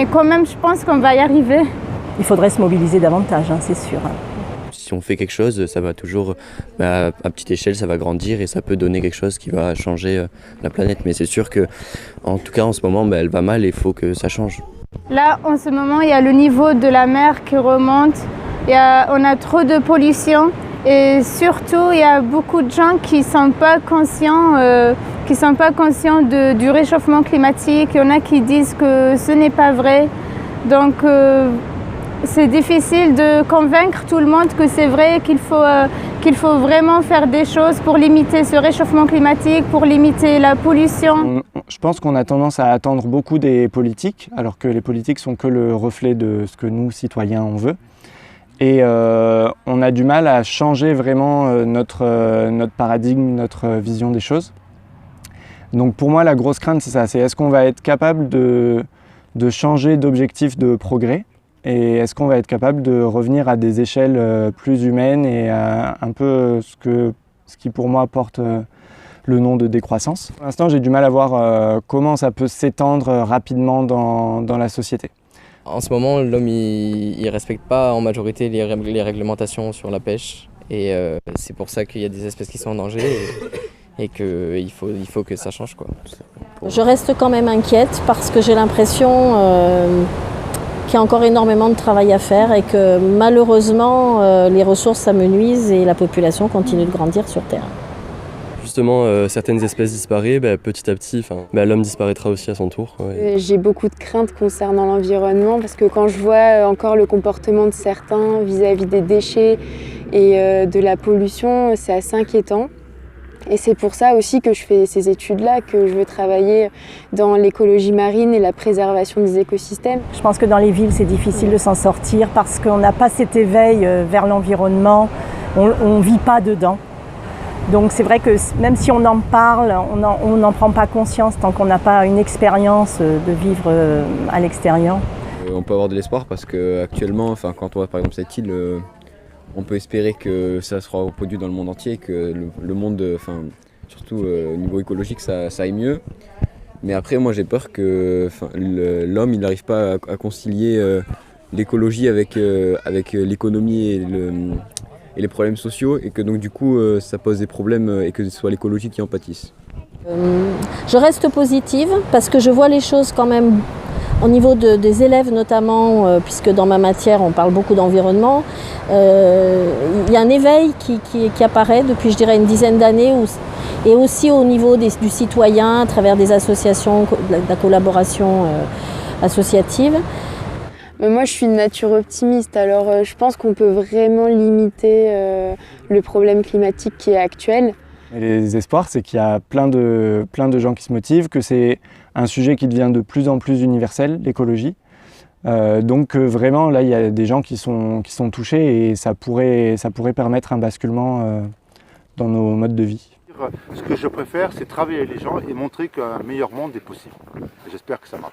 Mais quand même, je pense qu'on va y arriver. Il faudrait se mobiliser davantage, c'est sûr. Si on fait quelque chose, ça va toujours, à petite échelle, ça va grandir et ça peut donner quelque chose qui va changer la planète. Mais c'est sûr que, en tout cas, en ce moment, elle va mal et il faut que ça change. Là, en ce moment, il y a le niveau de la mer qui remonte. On a trop de pollution. Et surtout, il y a beaucoup de gens qui ne sont pas conscients, du réchauffement climatique. Il y en a qui disent que ce n'est pas vrai. Donc, c'est difficile de convaincre tout le monde que c'est vrai, qu'il faut vraiment faire des choses pour limiter ce réchauffement climatique, pour limiter la pollution. Je pense qu'on a tendance à attendre beaucoup des politiques, alors que les politiques sont que le reflet de ce que nous, citoyens, on veut. Et on a du mal à changer vraiment notre paradigme, notre vision des choses. Donc pour moi, la grosse crainte, c'est ça, c'est est-ce qu'on va être capable de changer d'objectif de progrès et est-ce qu'on va être capable de revenir à des échelles plus humaines et à un peu ce qui pour moi porte le nom de décroissance. Pour l'instant, j'ai du mal à voir comment ça peut s'étendre rapidement dans la société. En ce moment, l'homme il respecte pas en majorité les réglementations sur la pêche et c'est pour ça qu'il y a des espèces qui sont en danger et qu'il faut que ça change, quoi. Je reste quand même inquiète parce que j'ai l'impression qu'il y a encore énormément de travail à faire et que malheureusement les ressources s'amenuisent et la population continue de grandir sur Terre. Justement, certaines espèces disparaissent, petit à petit, l'homme disparaîtra aussi à son tour. J'ai beaucoup de craintes concernant l'environnement parce que quand je vois encore le comportement de certains vis-à-vis des déchets et de la pollution, c'est assez inquiétant. Et c'est pour ça aussi que je fais ces études-là, que je veux travailler dans l'écologie marine et la préservation des écosystèmes. Je pense que dans les villes, c'est difficile de s'en sortir parce qu'on n'a pas cet éveil vers l'environnement, on ne vit pas dedans. Donc c'est vrai que même si on en parle, on n'en prend pas conscience tant qu'on n'a pas une expérience de vivre à l'extérieur. On peut avoir de l'espoir parce qu'actuellement, quand on voit par exemple cette île, on peut espérer que ça sera reproduit dans le monde entier, que le monde, surtout au niveau écologique, ça aille mieux. Mais après, moi j'ai peur que l'homme il n'arrive pas à concilier l'écologie avec l'économie et les problèmes sociaux, et que donc du coup ça pose des problèmes et que ce soit l'écologie qui en pâtisse. Je reste positive parce que je vois les choses quand même au niveau des élèves notamment, puisque dans ma matière on parle beaucoup d'environnement. Il y a un éveil qui apparaît depuis je dirais une dizaine d'années et aussi au niveau du citoyen à travers des associations, de la collaboration associative. Mais moi je suis une nature optimiste, alors je pense qu'on peut vraiment limiter le problème climatique qui est actuel. Et les espoirs, c'est qu'il y a plein de gens qui se motivent, que c'est un sujet qui devient de plus en plus universel, l'écologie. Donc vraiment, là, il y a des gens qui sont touchés et ça pourrait permettre un basculement dans nos modes de vie. Ce que je préfère, c'est travailler avec les gens et montrer qu'un meilleur monde est possible. J'espère que ça marche.